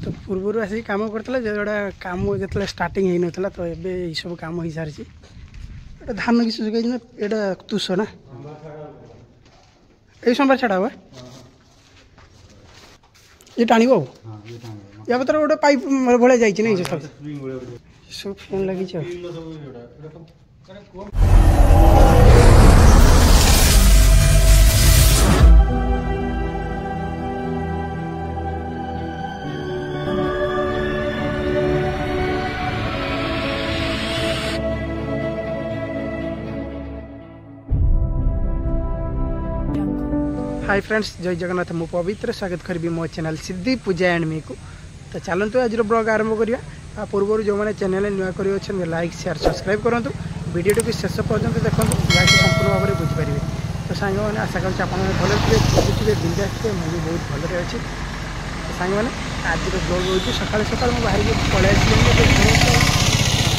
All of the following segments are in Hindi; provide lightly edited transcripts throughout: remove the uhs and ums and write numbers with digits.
तो पूर्व आसिक कम करता जोड़ा कम जो स्टार्टिंग हो नाला तो ये सब कम हो सारी धान कि सुखाई ना यहाँ तुष ना ये सोमवार छाड़ा हुआ ये टाणी या भर गोटे पाइप भाया जाइए सब फैन लगी हाय फ्रेंड्स जय जगन्नाथ मु पवित्र स्वागत करी मो channel Siddhi Puja and me को तो चलते आज ब्लॉग आरंभ करा पूर्व जो मैंने चैनल नुआ कर लाइक शेयर सब्सक्राइब करूँ वीडियो को शेष पर्यंत देखो जहाँकि संपूर्ण भाव में बुझीपारे तो सांग मैंने आशा करें आप भले थे पजिटिव बिंदास थे मुझे बहुत भलरे अच्छी तो सांग मैंने आज ब्लॉग हो सका सका बाहर पलि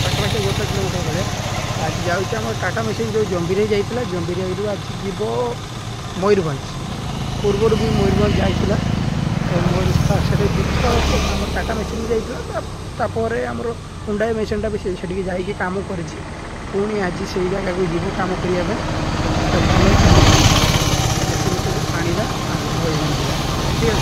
पाखापाखि 1 किलोमीटर भाई आज जाऊँ टाटा मेसिन जो जंबीर जाइए जंबीर आज जीव मयूरभंज पूर्व भी मयूरभंज जाइला टाटा मेसिन जापर आम हुंडाई मेसिन भी से जाकि कम कर पुणी आज से जगह को जीव कम करने आना ठीक है।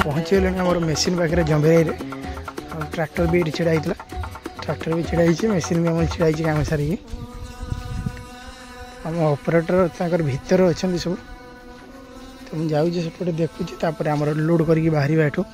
पहुँचीगले मेसीन पाखे जंभीर ट्रैक्टर भी ये छिड़ा ट्रैक्टर भी छिड़ा मेसीन भी छिड़ा कम सारिकी आम ऑपरेटर भीतर अच्छा सब तो मुझे जाऊँगी सेपटे देखुची आम लोड करके बाहर एठू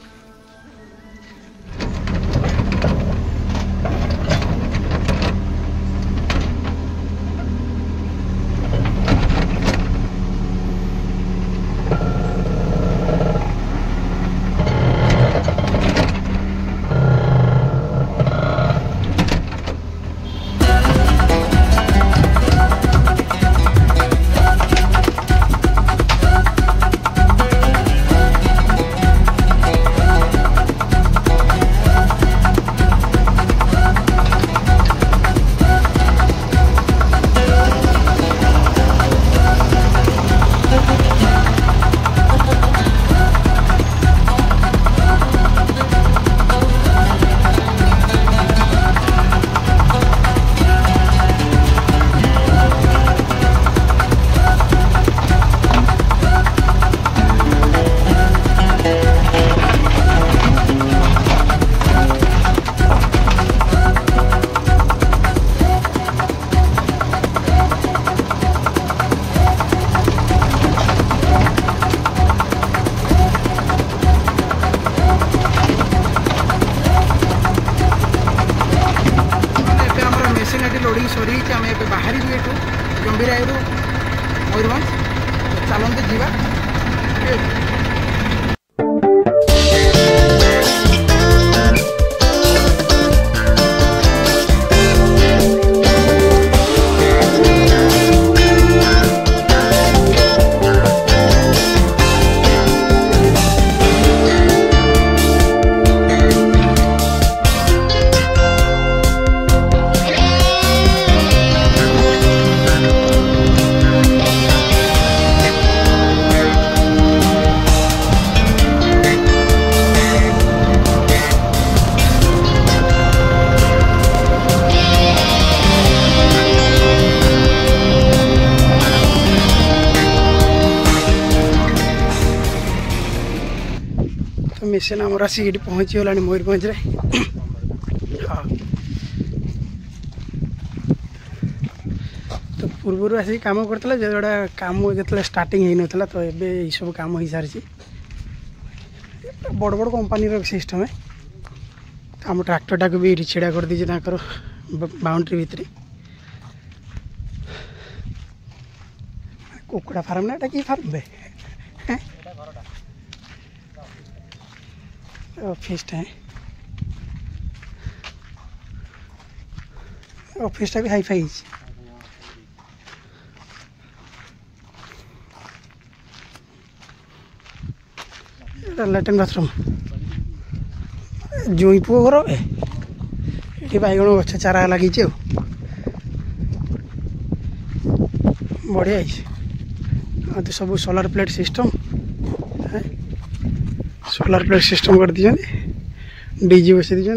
लोडिंग सरी आम ए बाहर गंभीर मयूरभंज चलते जीवा मेसीन आमर आसिक पहुँची गला मयूरभंज हाँ तो तो पूर्व आसिक कम करता जोड़ा कम जो स्टार्टिंग हो नाला तो ये सब कम हो सारी बड़ बड़ कंपनी सिस्टम है। आम ट्रैक्टर टाक भी ये छिड़ा कर दीजिए बाउंड्री भितर कुकुड़ा फार्म ना कि फार्म बे ऑफिस है। ऑफिस भी हाईफाई लैट्रिन बाथरूम जुई पुओ घर ये बैगण गछ चारा लगी बढ़िया तो सब solar plate system solar plate system कर दीजिए डीजी बसई दीजिए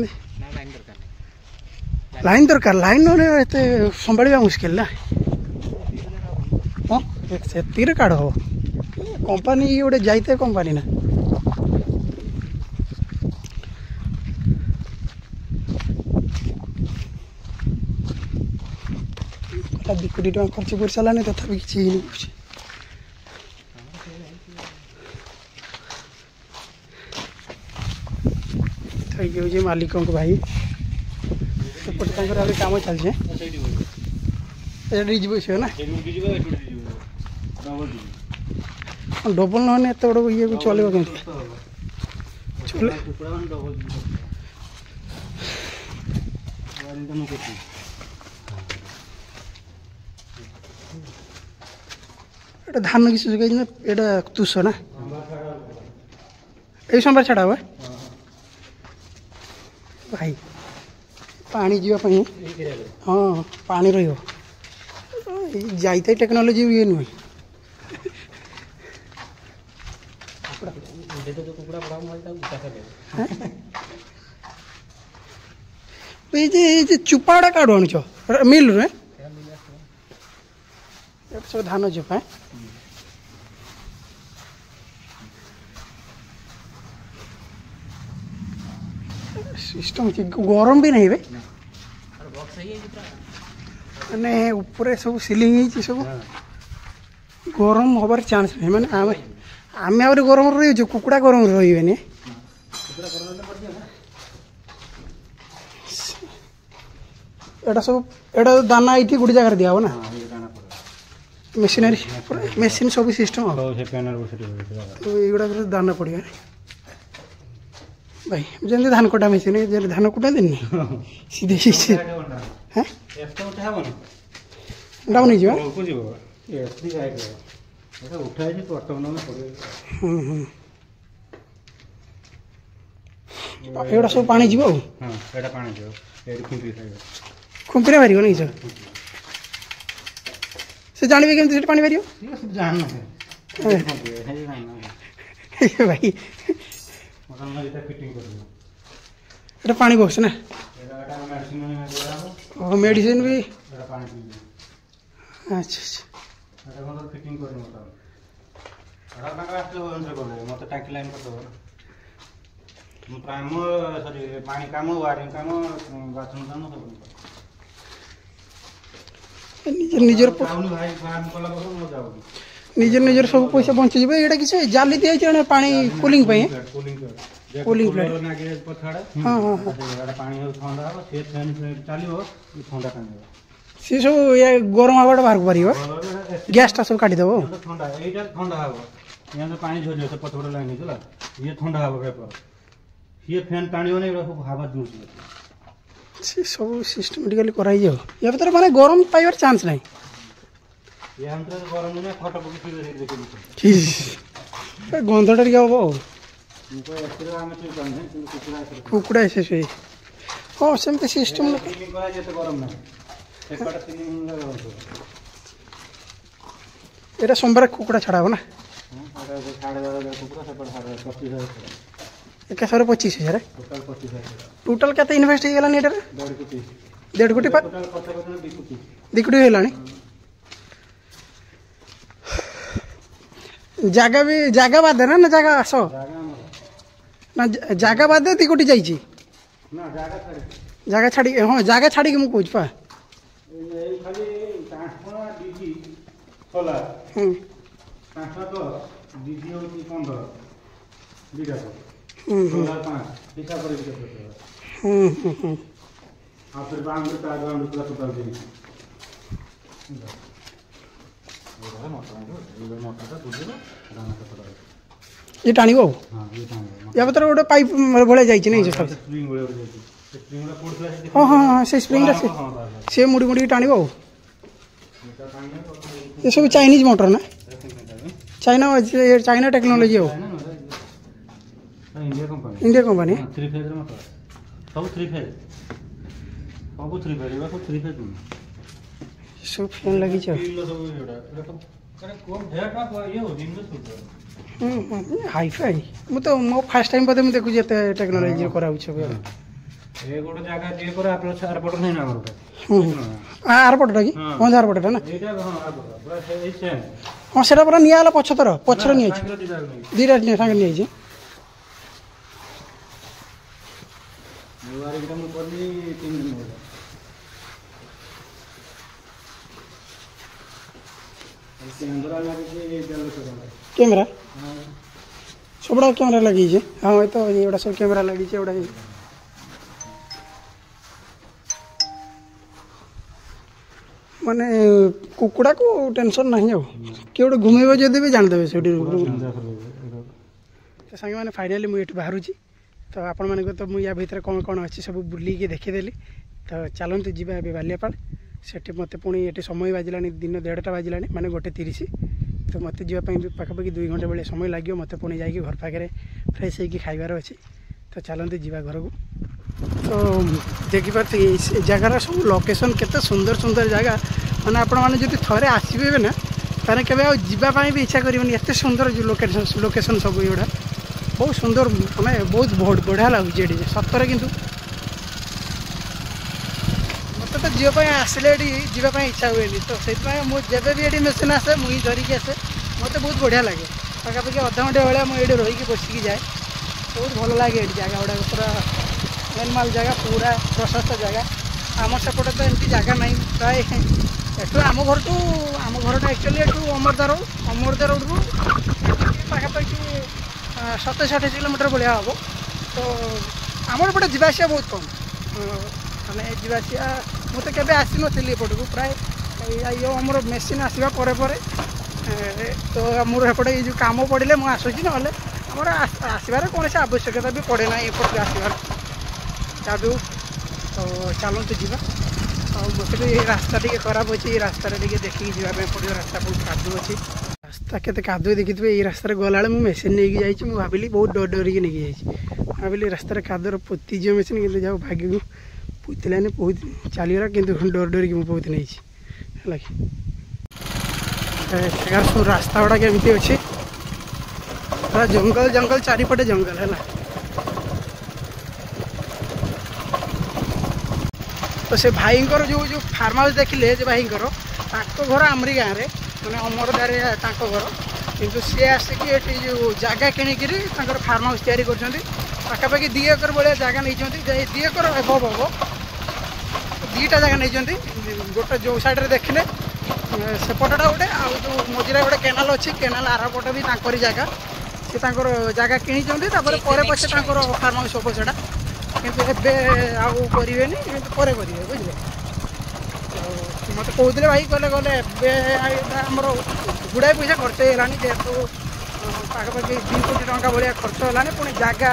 लाइन दरकार लाइन संभाड़ा मुस्किल ना हाँ से काढ़ हम कंपनी गोटे जाते कंपनी ना कोटी टाँग खर्च कर सारानी तथापि किसी तो ये हूँ मालिक भाई सेपटे कम चलছে ना डबल ना एत बड़ ये चलो के चले धान किसी ये तुष ना ये सोमवार छाड़ा हुआ भाई पानी जीवाई हाँ पानी रही टेक्नोलोजी ये नुहे चुपाड़ा काढ़ आनुच मिल रे सब धान चुपा सिस्टम गरम भी नहीं मैंने ऊपर सब सिलिंग सब गरम हबार चांस नहीं मैंने आम आम गरम रही कुकुड़ा गरम रही सब एटा दाना ये गोटे जगह दिया ना मेसीनरी मेसीन सब सिस्टम तो युवा दाना पड़ा भाई जमी धान कटा मेसीन धान कटा दिन सीधे सीधे हाँ डाउन हो एटा सब पानी जीव खुंपी मार नहीं से जानवे केमती पानी मार भाई এটা পানি বক্স না ও মেডিসিন भी अच्छा निजर निजर निजर सब पैसा बंची जाए ये किसी जाली दिखाई पानी कूलिंग कूलिंग प्लेट हाँ हाँ सी सब ये गरम हवा बाहर पार गैसटा सब काटिदेव पानी झोल पथर लाइन ये ठंडा हम पेपर ये फैन टाणी सब हवा दूर सब सिस्टमेटिकली कराई या भर माने गरम पाइबार चांस ना गंधटा टे हम कुकुड़ा से हाँ सेमती सिस्टम ये सोमवार कुकुड़ा छाड़ा हो ना एक 25,000 टोटाल क्या इनवेस्ट हो गलानी 1.5 कोटी 2 कोटी है जगह भी जगह बाद ना ना जगह आस ना जगह बाद 2 कोटी जाइए जगह छाड़ी हाँ जगह छाड़ी मुझे कौच पा ଖାଲି transformer DG solar transformer DG ହେଉଛି 15 ଦୁଇଟା ସୋଲାର 5 ହିସାବ କରି ଆଉ ଫେର ବାଉଣ୍ଡ୍ରି ତା ବାଉଣ୍ଡ୍ରି ପୁରା ଟୋଟାଲ ଦେଇଛି ये टाणिब या भर गोटे पाइप भाया जाइए नहीं हाँ हाँ हाँ से स्प्रिंग से मुड़ी मुड़ी टाणिब ये सब चाइनीज मोटर ना चाइना चाइना टेक्नोलोजी हो इंडिया कंपनी सब फैन लगी हाई फाई मु तो मो फर्स्ट टाइम बोधे मुझे देखुची एते टेक्नोलॉजी करा होछ ए गोटे जगह जे कर आपन चार पट नहीं ना हमर आर पटटा की कोन आर पटटा ना एटा हां आर पट पूरा ए सेम हां सेटा पूरा निया वाला पछतर पछर निया छी दीरा ने संग निया छी निवारी एकदम करली 3 दिन हो कैमरा लगे कैमरा सब कैमरा लगी है हाँ तो ये सब कैमरा लगी है माने कुकुड़ा को टेंशन नहीं हो किए गोटे घुमेब जदि भी जानदेवे से सांग मैंने फाइनाली मुझे बाहर तो आपण मान तो मुझे या भर कौन कौन अच्छी सब बुलिक देखीदेली तो चलते जी बालियापाल सेठी मत पुणी ये समय बाजिला दिन 1:30 बाजिला माने 1:30 तो मत जावाई पाखापाखि 2 घंटा बेले समय लगे मत पुणी जाकि घर पाखे फ्रेश होगी खाइबार अच्छी तो चलते जी घर को तो देखिपारे जगार सब लोकेशन केते सुंदर सुंदर जगह मैंने आपण मैंने जो थे आसबे ना ताने केबे जावाई भी इच्छा करेंगे एत सुंदर लोकेशन सब युवा बहुत सुंदर मैंने बहुत बढ़िया लगुच सतरे किंतु मत तो जीवाई आसिले जावाई इच्छा हुए तो से मुझे भी ये मेसीन आसे मुझे धरिकी आसे मत बहुत बढ़िया लगे पाखापाखि अधा घंटे भाया मुझे रही बसिकी जाए बहुत भल लगे ये जगह गुड़ा पूरा मेनमाल जगह पूरा प्रशस्त जगह आम सेपटे तो एमती जगह ना प्राय एटू आम घरटा एक्चुअली एटू अमरदा रोड रू पाखापाखि 70-60 किलोमीटर भाया हम तो आमर पटे जावास बहुत कम मैंने जावास मुझे केवे आसी नी एपटू प्राय आमर मेसीन आसवा तो मोर एपटे ये कम पड़े मुझे आसूसी ना आमर आसबार कौन से आवश्यकता भी पड़े ना एपट आसबार जादू तो चलते जा मत ये रास्ता टी खराब अच्छे ये रास्ता देखिए जावाई पड़ो रास्ता बहुत कादू अच्छी रास्ता केते कादू देखी ये रास्ता गला मुझे मेसीन नहीं जाइए भाविली बहुत डरिकी नहीं जाइए भाविली रास्ता कादूर पोतीज मेसीन कि जाओ भाग्य को पोतलानी बहुत चलीगला कि डरिकी मुझे बहुत नहीं जगार सब रास्ता गुड़ा केमती अच्छे पूरा जंगल जंगल चारिपटे जंगल है तो से भाई जो फार्म हाउस देखिले भाई घर आमरी गाँव में मैंने अमरदार घर किंतु सी आसिकी जो जगह किणिकी फार्म हाउस तैयारी कर पाखापाखि 2 एकर भाया जगह नहीं 2 एकर एबव हम 2टा जगह नहीं गोटे जो साइड देखिले सेपटा गोटे आउ जो मझे गोटे केनाल अच्छी केनाल आरपट भी जगह सी जगह किणी पछे फार्म हाउस हम से किंतु एबे आउ करेंगे पर करेंगे बुझे मत कहते भाई कहले गले आमर गुड़ाए पैसा खर्च होगा जेहेतु पाखापाखि 2 कोटी टंका भाया खर्च होगा पुणी जगह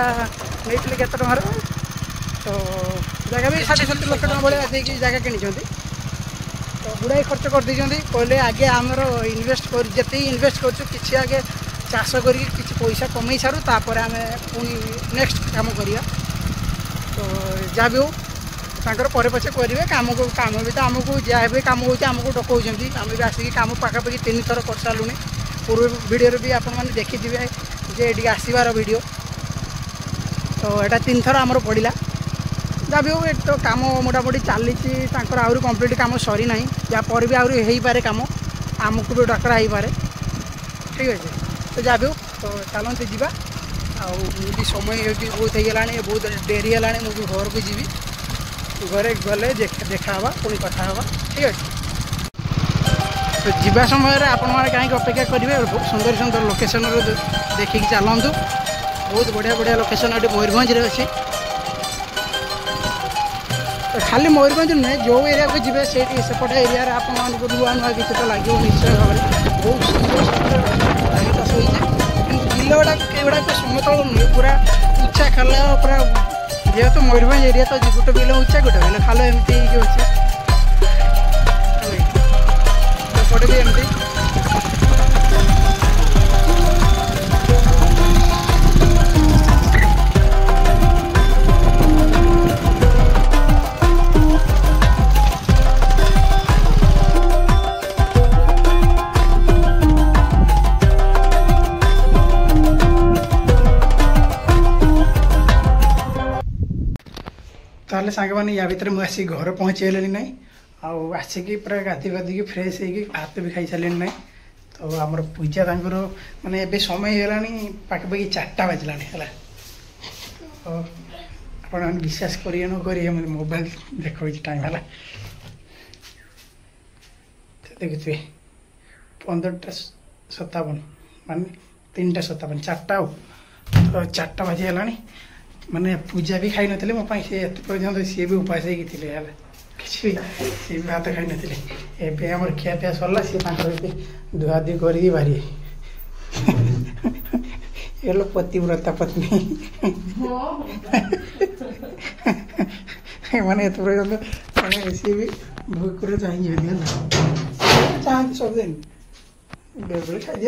नहीं के तो जगह भी 60-70 लाख टका भाया देकी जगह किणी तो गुड़ाए खर्च कर कहले आगे आमर इनवेस्ट कर जिते इनवेस्ट कर आगे चाष करके किसी पैसा कमई सारू तापर आम पुणी नेक्स्ट काम करिया तो जहाँ भी हो पर पछे करेंगे काम भी तो आमको जहाँ भी कम होमको डकाउं आम भी आसिक कम पाखापाखि 3 थर कर सारूँ पूर्व वीडियो भी आपण मैंने देखी जे ये आसबार वीडियो तो यहाँ 3 थर आमर पड़ा जहाँ भी हो तो कम मोटामोटी चली आहरी कम्प्लीट कम सरी ना यापर भी आहरी हो पारे कम आमको भी डकरा हो पारे ठीक अच्छे तो जहाँ भी हो तो चलते जा भी समय बहुत होगा बहुत डेरी है मुझे घर को जी घरे गले देखा पुणी कथा हवा ठीक अच्छे। तो जीवा समय आपण मैंने कहीं अपेक्षा करेंगे सुंदर सुंदर लोकेशन देखिक चलतु बहुत बढ़िया बढ़िया लोकेशन ये मयूरभंज अच्छी। तो खाली मयूरभंज नुहे जो एरिया को जी सेपटे एरिया आप नुआ नुआ किसी तो लगे निश्चय भाव में बहुत सुंदर सुंदर धान चाष होती बिल गुड़ाक एगुड़ाक समतल नुहे पूरा उच्चा खाल पूरा जेहेतु मयूरभंज एरिया तो गोटे बिल उच्चा गोटे बिल खाल एमती अच्छे भी एमती। ताले सांग मैंने या भितर मुझे आसिक घर पहुँचेली ना आसिकी पूरा गाधी गाधिकी फ्रेश होगी भात भी खाई सारे ना। तो आमर पूजा तांकर माने ए समय है पाखापाखि 4टा बाजला है। तो आप विश्वास करिए न करिए मोबाइल देखो टाइम है देखुए 15:57 मान 3:57 4टा तो 4टा बाजिगला माने पूजा भी खाई नी मो सी पर्यटन सी भी उपास है किसी सी भी भात खाई नी एम खियापिया सरला सी धुआधुई कर बाहरी ये लो पतिव्रता पत्नी माने पर्यटन मैंने सी भी भोग कर चाहिए चाहती सब दिन बेबे खाई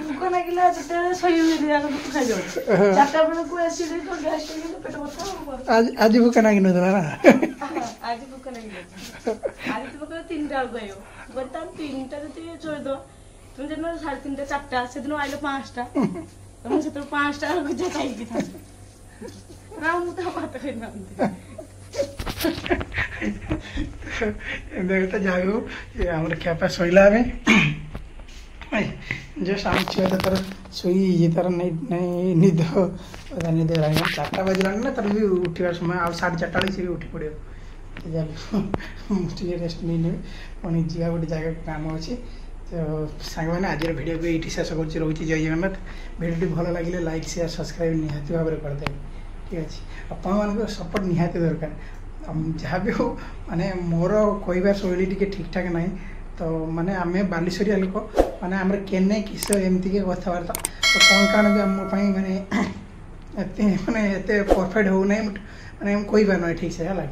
भूक लगे आज भूख ना ना आज भूक लगे आज तुम 3टा बेलू 3टा छोड़ तुम जो 3:30 4टा से दिन आइल 5टा मुझे 5टा गुजा खाई मुझे भात खाई तो जाओ आम ख्यापा शोला जो शाम छुआ तो तार शुई ये तार नहीं नहीं निद निद 4टा बजला ना तार भी उठा समय आ 4:30 से उठी पड़ो रेस्ट नहीं ने पुणी जा गोटे जगह काम अच्छे। तो सांग मैंने आज वीडियो को ये शेष कर रोचे जय जगन्नाथ वीडियो भल लगे लाइक शेयर सब्सक्राइब निहाती भाव में करदे ठीक अच्छे। आपण मान सपोर्ट निहाती दरकार जहाँ भी हो माने मोर कहबार शैली टी ठीक ठाक ना। तो माने आम बालेश्वरिया लोक माने आम केने किस एमती के कथबार्ता तो कौन कारण भी आम माने माने एत परफेक्ट हो ना माने कही पार ना ठीक से है।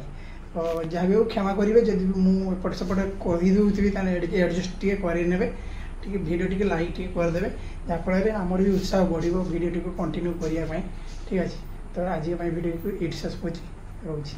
तो जहाँ भी हो क्षमा करेंगे जब मुझे सेपटे कहीदे एडजस्ट टे करे वीडियो टी लाइक टे करदे जहाँफल आमर भी उत्साह बढ़ वीडियो टी कंटिन्यू करने ठीक अच्छे। तो आज वीडियो को ये शेष रोचे।